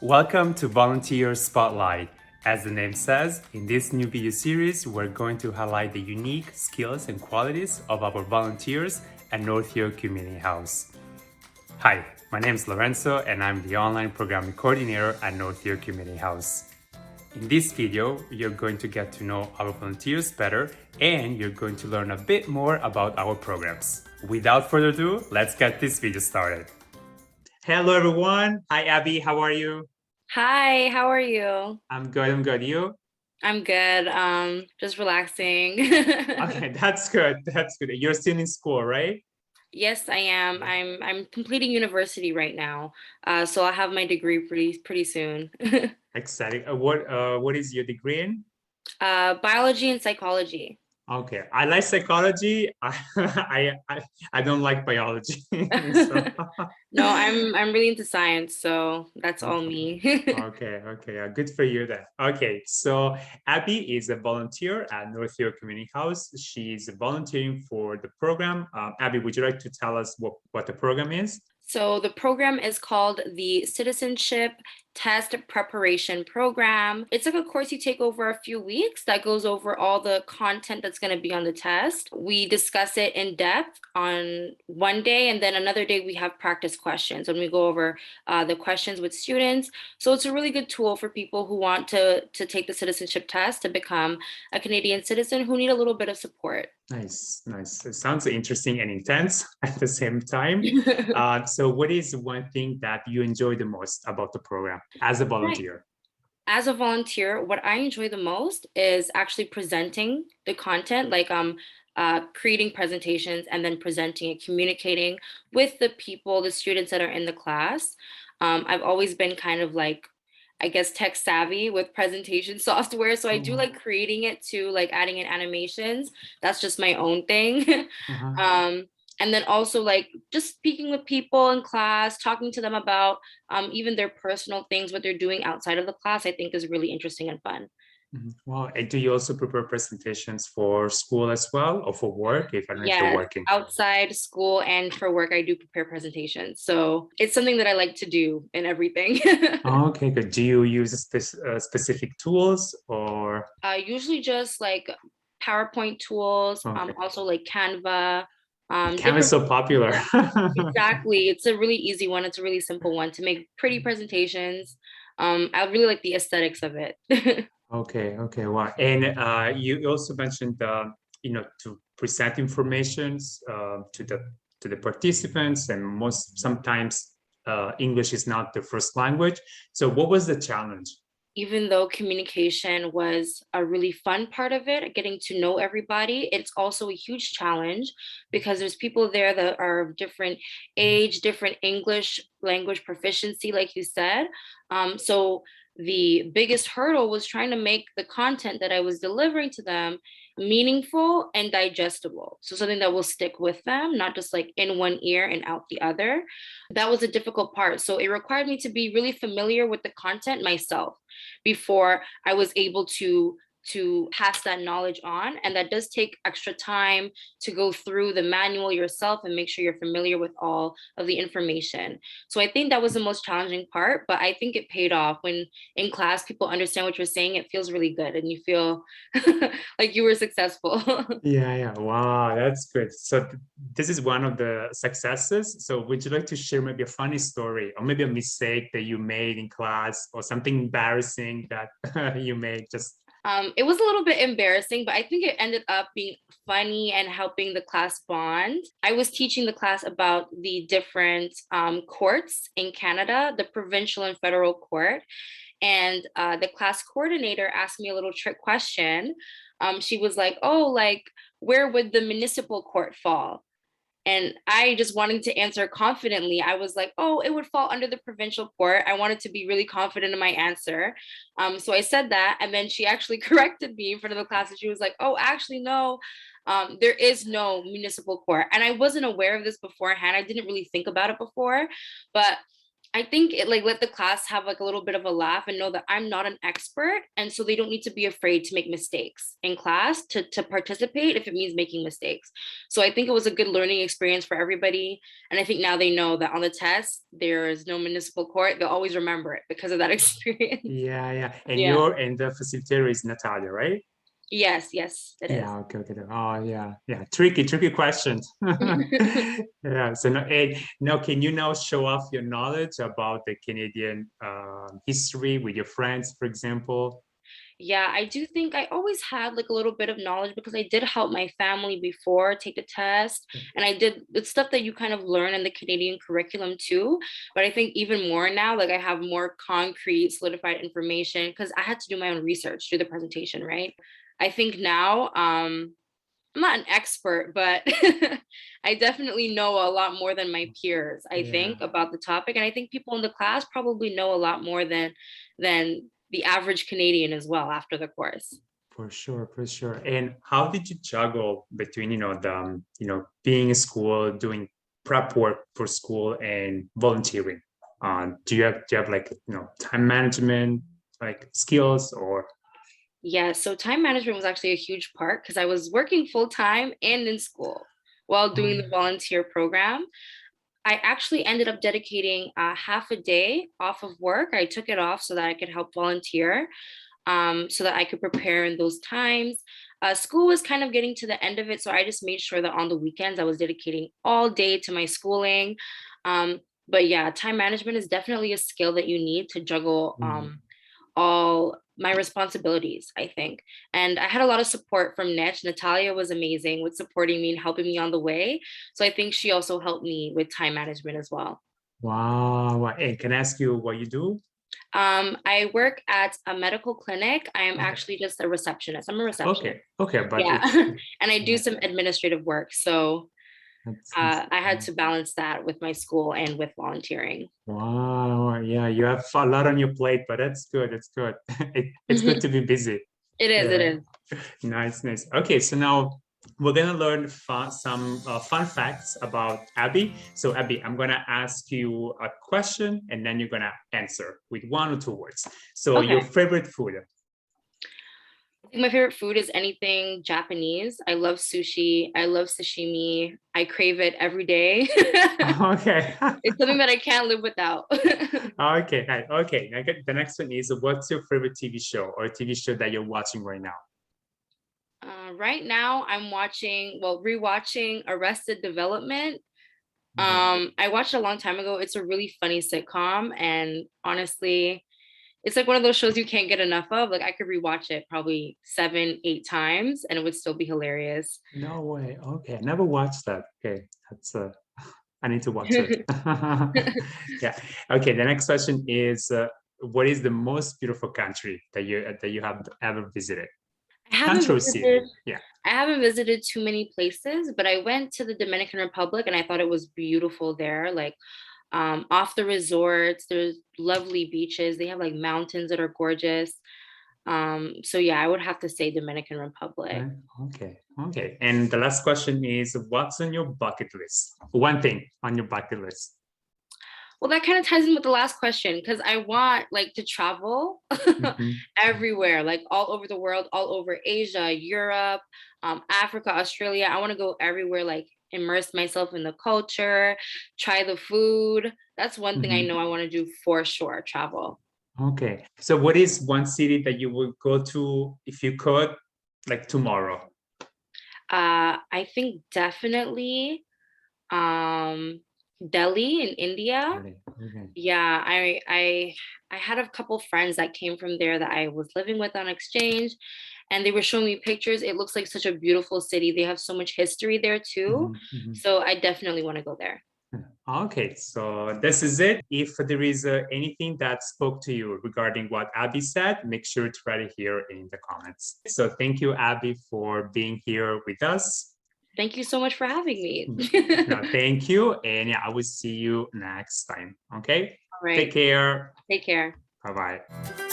Welcome to Volunteer Spotlight. As the name says, in this new video series, we're going to highlight the unique skills and qualities of our volunteers at North York Community House. Hi, my name is Lorenzo and I'm the online programming coordinator at North York Community House. In this video, you're going to get to know our volunteers better and you're going to learn a bit more about our programs. Without further ado, let's get this video started. Hello everyone. Hi Abby, how are you? Hi, how are you? I'm good. You? I'm good. Just relaxing. Okay, that's good. That's good. You're still in school, right? Yes, I am. I'm completing university right now. So I'll have my degree pretty soon. Exciting. What is your degree in? Biology and psychology. Okay, I like psychology. I don't like biology. So No, I'm really into science, so that's all okay. me. Okay. Good for you then. Okay, so Abby is a volunteer at North York Community House. She's volunteering for the program. Abby, would you like to tell us what the program is? So the program is called the Citizenship Test Preparation Program. It's like a course you take over a few weeks that goes over all the content that's going to be on the test. We discuss it in depth on one day, and then another day we have practice questions and we go over the questions with students. So it's a really good tool for people who want to take the citizenship test to become a Canadian citizen who need a little bit of support. Nice. It sounds interesting and intense at the same time. So, what is one thing that you enjoy the most about the program as a Right. volunteer? As a volunteer, what I enjoy the most is actually presenting the content, like creating presentations and then presenting it, communicating with the people, the students that are in the class. I've always been kind of like, I guess, tech savvy with presentation software. So I do Oh, like creating it too, like adding in animations. That's just my own thing. uh-huh. um, and then also like just speaking with people in class, talking to them about even their personal things, what they're doing outside of the class, I think is really interesting and fun. Mhm. Well, and do you also prepare presentations for school as well or for work? If I don't know if you're Yes, working. outside school and for work, I do prepare presentations. So it's something that I like to do in everything. Okay, good. Do you use specific tools or? Usually just like PowerPoint tools, Okay, also like Canva, Canva is different. so popular. Exactly. It's a really easy one. It's a really simple one to make pretty presentations. I really like the aesthetics of it. Okay. Wow. And you also mentioned, to present informations to the participants, and most sometimes English is not the first language. So, what was the challenge? Even though communication was a really fun part of it, getting to know everybody, it's also a huge challenge because there's people there that are of different age, different English language proficiency, like you said. So the biggest hurdle was trying to make the content that I was delivering to them meaningful and digestible. So something that will stick with them, not just like in one ear and out the other. That was a difficult part. So it required me to be really familiar with the content myself before I was able to pass that knowledge on, and that does take extra time to go through the manual yourself and make sure you're familiar with all of the information. So I think that was the most challenging part, but I think it paid off. When in class people understand what you're saying, it feels really good and you feel like you were successful. Yeah. Wow, that's good. So this is one of the successes. So would you like to share maybe a funny story or maybe a mistake that you made in class or something embarrassing that you made? Just It was a little bit embarrassing, but I think it ended up being funny and helping the class bond. I was teaching the class about the different courts in Canada, the provincial and federal court. And the class coordinator asked me a little trick question. She was like, "Oh, like, where would the municipal court fall?" And I just wanted to answer confidently. I was like, "Oh, it would fall under the provincial court." I wanted to be really confident in my answer. So I said that. And then she actually corrected me in front of the class. And she was like, "Oh, actually, no, there is no municipal court." And I wasn't aware of this beforehand. I didn't really think about it before. But I think it like let the class have like a little bit of a laugh and know that I'm not an expert. And so they don't need to be afraid to make mistakes in class to participate if it means making mistakes. So I think it was a good learning experience for everybody. And I think now they know that on the test, there is no municipal court. They'll always remember it because of that experience. Yeah, yeah. And Yeah. you're and the facilitator is Natalia, right? Yes, yes, it is. Yeah, okay, okay. Oh, yeah, yeah. Tricky questions. Yeah. So now, can you now show off your knowledge about the Canadian history with your friends, for example? Yeah, I do think I always had like a little bit of knowledge because I did help my family before take the test. And I did it's stuff that you kind of learn in the Canadian curriculum too. But I think even more now, like I have more concrete, solidified information because I had to do my own research through the presentation, right? I think now, I'm not an expert, but I definitely know a lot more than my peers, I Yeah, think, about the topic. And I think people in the class probably know a lot more than the average Canadian as well after the course. for sure, for sure. And how did you juggle between, being in school, doing prep work for school and volunteering? Do you have like, time management, like skills or? Yeah, so time management was actually a huge part because I was working full time and in school while doing the volunteer program. I actually ended up dedicating half a day off of work. I took it off so that I could help volunteer, so that I could prepare in those times. School was kind of getting to the end of it, so I just made sure that on the weekends I was dedicating all day to my schooling. But yeah, time management is definitely a skill that you need to juggle Mhm. all my responsibilities, I think. And I had a lot of support from Niche. Natalia was amazing with supporting me and helping me on the way. So I think she also helped me with time management as well. Wow. And can I ask you what you do? I work at a medical clinic. I am Okay. actually just a receptionist. I'm a receptionist. Okay. Okay. But Yeah. it's And I do yeah, some administrative work. So that's I had to balance that with my school and with volunteering. wow. Yeah, you have a lot on your plate, but that's good. It's good. It's good It to be busy. is, it Yeah. is. Nice, nice. Okay, so now we're gonna learn some fun facts about Abby. So Abby, I'm gonna ask you a question, and then you're gonna answer with 1 or 2 words. So your Okay. favorite food? I think my favorite food is anything Japanese. I love sushi. I love sashimi. I crave it every day. Okay. It's something that I can't live without. Okay, nice. Okay. The next one is, what's your favorite TV show or TV show that you're watching right now? Right now, I'm rewatching Arrested Development. Okay. I watched it a long time ago. It's a really funny sitcom, and honestly, it's like one of those shows you can't get enough of. Like I could rewatch it probably 7, 8 times, and it would still be hilarious. No way. Okay, I never watched that. Okay, that's I need to watch it. Yeah. Okay. The next question is, what is the most beautiful country that you have ever visited? I haven't Country or visited city? Yeah. I haven't visited too many places, but I went to the Dominican Republic and I thought it was beautiful there. Like off the resorts, there's lovely beaches. They have like mountains that are gorgeous. So yeah, I would have to say Dominican Republic. Right. Okay. Okay. And the last question is, what's on your bucket list? One thing on your bucket list. Well, that kind of ties in with the last question because I want like to travel Mhm. everywhere, like all over the world, all over Asia, Europe, Africa, Australia. I want to go everywhere, like immerse myself in the culture, try the food. That's one thing I know Mhm. I want to do for sure, travel. Okay. So, what is one city that you would go to if you could, like tomorrow? I think definitely um, Delhi in India. Really? Okay. Yeah, I had a couple friends that came from there that I was living with on exchange, and they were showing me pictures. It looks like such a beautiful city. They have so much history there too. Mhm, mhm. So I definitely want to go there. Okay, so this is it. If there is anything that spoke to you regarding what Abby said, make sure to write it here in the comments. So thank you, Abby, for being here with us. Thank you so much for having me. No, thank you. And yeah, I will see you next time. Okay, All take right. care. Take care. Bye bye.